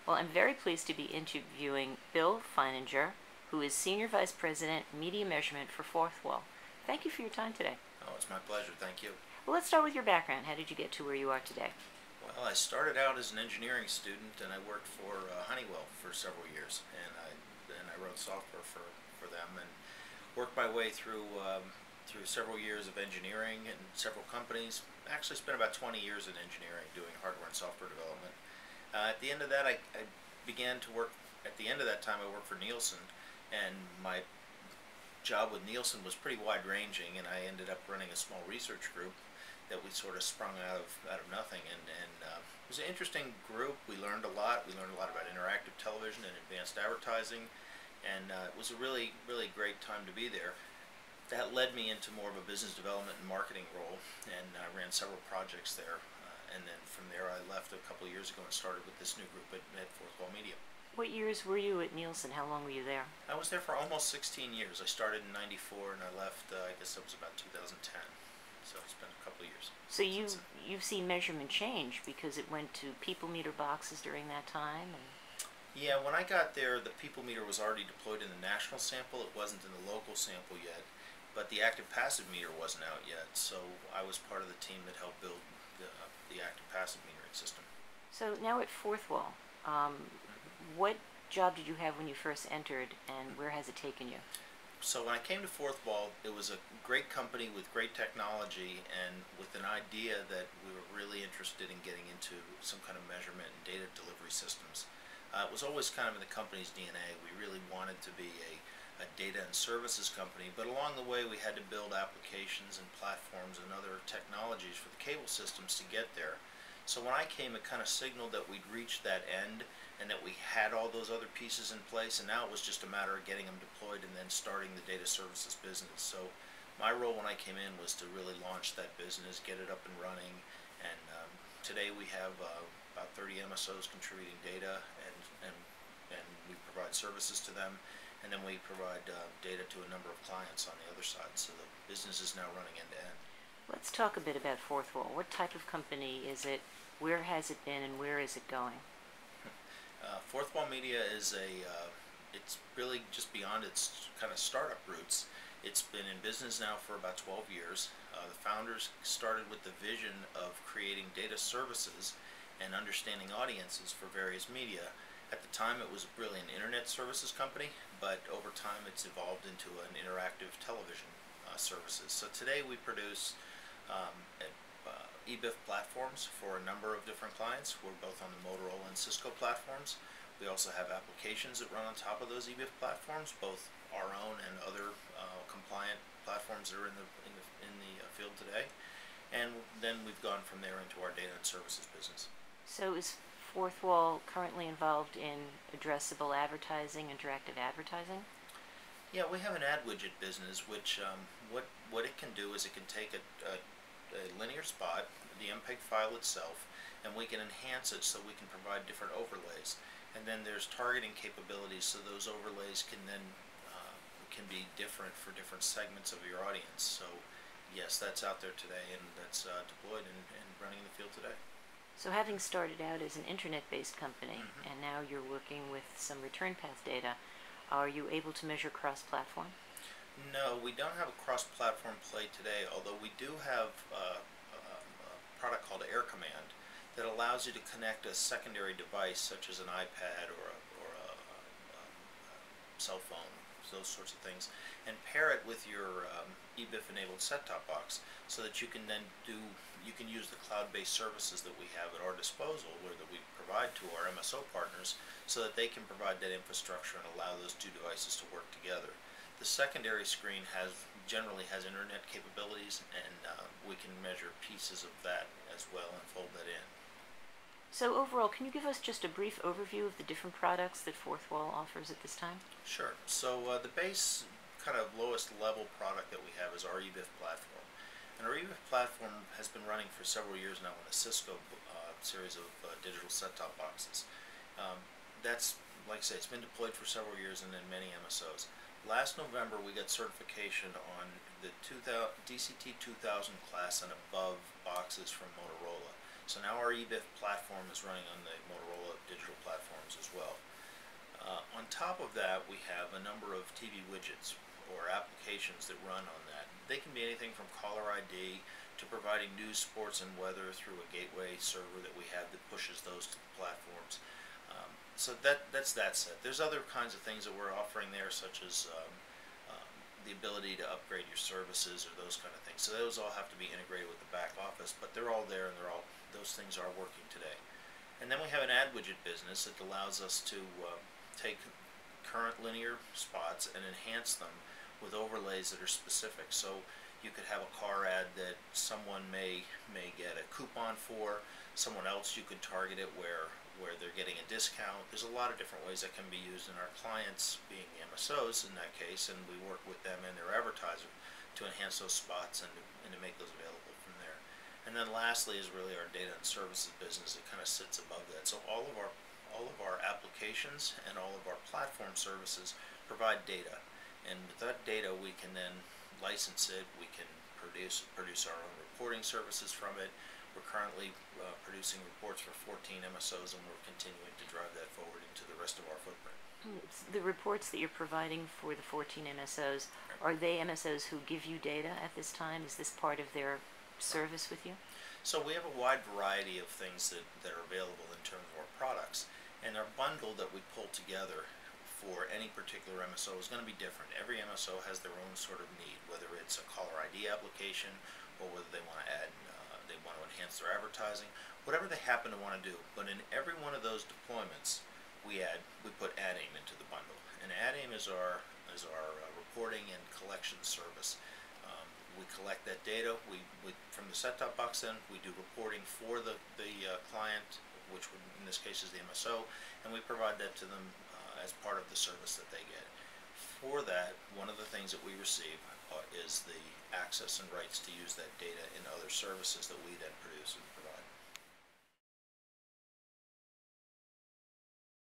Well, I'm very pleased to be interviewing Bill Feininger, who is Senior Vice President, Media Measurement for Fourth Wall. Thank you for your time today. Oh, it's my pleasure. Thank you. Well, let's start with your background. How did you get to where you are today? Well, I started out as an engineering student, and I worked for Honeywell for several years, and I wrote software for them, and worked my way through several years of engineering and several companies. Actually, spent about 20 years in engineering doing hardware and software development. At the end of that, I began to work. At the end of that time, I worked for Nielsen, and my job with Nielsen was pretty wide-ranging, and I ended up running a small research group that we sort of sprung out of nothing, and it was an interesting group. We learned a lot. We learned a lot about interactive television and advanced advertising, and it was a really great time to be there. That led me into more of a business development and marketing role, and I ran several projects there. And then from there, I left a couple of years ago and started with this new group at Fourth Wall Media. What years were you at Nielsen? How long were you there? I was there for almost 16 years. I started in '94 and I left, I guess it was about 2010. So it's been a couple of years. So you've seen measurement change because it went to people meter boxes during that time? Yeah, when I got there, the people meter was already deployed in the national sample. It wasn't in the local sample yet, but the active passive meter wasn't out yet. So I was part of the team that helped build the active passive metering system. So now at Fourth Wall, what job did you have when you first entered, and where has it taken you? So when I came to Fourth Wall, it was a great company with great technology and with an idea that we were really interested in getting into some kind of measurement and data delivery systems. It was always kind of in the company's DNA. We really wanted to be a data and services company, but along the way we had to build applications and platforms and other technologies for the cable systems to get there. So when I came, it kind of signaled that we'd reached that end and that we had all those other pieces in place, and now it was just a matter of getting them deployed and then starting the data services business. So my role when I came in was to really launch that business, get it up and running, and today we have about 30 MSOs contributing data, and we provide services to them, and then we provide data to a number of clients on the other side. So the business is now running end to end. Let's talk a bit about Fourth Wall. What type of company is it? Where has it been, and where is it going? Fourth Wall Media is it's really just beyond its kind of startup roots. It's been in business now for about 12 years. The founders started with the vision of creating data services and understanding audiences for various media. At the time, it was really an internet services company, but over time it's evolved into an interactive television services. So today we produce eBIF platforms for a number of different clients. We're both on the Motorola and Cisco platforms. We also have applications that run on top of those eBIF platforms, both our own and other compliant platforms that are in the field today. And then we've gone from there into our data and services business. So is Fourth Wall currently involved in addressable advertising, interactive advertising? Yeah, we have an ad widget business, which what it can do is it can take a linear spot, the MPEG file itself, and we can enhance it so we can provide different overlays. And then there's targeting capabilities, so those overlays can then can be different for different segments of your audience. So yes, that's out there today, and that's deployed and running in the field today. So having started out as an internet-based company, and now you're working with some return path data, are you able to measure cross-platform? No, we don't have a cross-platform play today, although we do have a product called Air Command that allows you to connect a secondary device such as an iPad or a cell phone, those sorts of things, and pair it with your eBIF-enabled set-top box so that you can then use the cloud-based services that we have at our disposal, or that we provide to our MSO partners, so that they can provide that infrastructure and allow those two devices to work together. The secondary screen generally has internet capabilities, and we can measure pieces of that as well and fold that in. So overall, can you give us just a brief overview of the different products that Fourth Wall offers at this time? Sure. So the base kind of lowest level product that we have is our eBIF platform. And our eBIF platform has been running for several years now on a Cisco series of digital set-top boxes. That's, like I say, it's been deployed for several years and in many MSOs. Last November we got certification on the DCT 2000 class and above boxes from Motorola. So now our eBIF platform is running on the Motorola digital platforms as well. On top of that, we have a number of TV widgets or applications that run on that. They can be anything from caller ID to providing news, sports, and weather through a gateway server that we have that pushes those to the platforms. So that's that set. There's other kinds of things that we're offering there, such as the ability to upgrade your services or those kind of things. So those all have to be integrated with the back office, but they're all there, and those things are working today. And then we have an ad widget business that allows us to take current linear spots and enhance them with overlays that are specific. So you could have a car ad that someone may get a coupon for, someone else you could target it where they're getting a discount. There's a lot of different ways that can be used, in our clients being the MSOs in that case, and we work with them and their advertiser to enhance those spots and to make those available from there. And then lastly is really our data and services business. It kind of sits above that. So all of our applications and all of our platform services provide data, and with that data we can then license it. We can produce our own reporting services from it. We're currently producing reports for 14 MSOs, and we're continuing to drive that forward into the rest of our footprint. The reports that you're providing for the 14 MSOs, are they MSOs who give you data at this time? Is this part of their service with you? So we have a wide variety of things that are available in terms of our products, and our bundle that we pull together for any particular MSO is going to be different. Every MSO has their own sort of need, whether it's a caller ID application or whether they want to add, they want to enhance their advertising, whatever they happen to want to do. But in every one of those deployments, we put AdAim into the bundle, and AdAim is our reporting and collection service. We collect that data. We from the set-top box. Then we do reporting for the client, which would, in this case is the MSO, and we provide that to them as part of the service that they get. For that, one of the things that we receive is the access and rights to use that data in other services that we then produce and provide.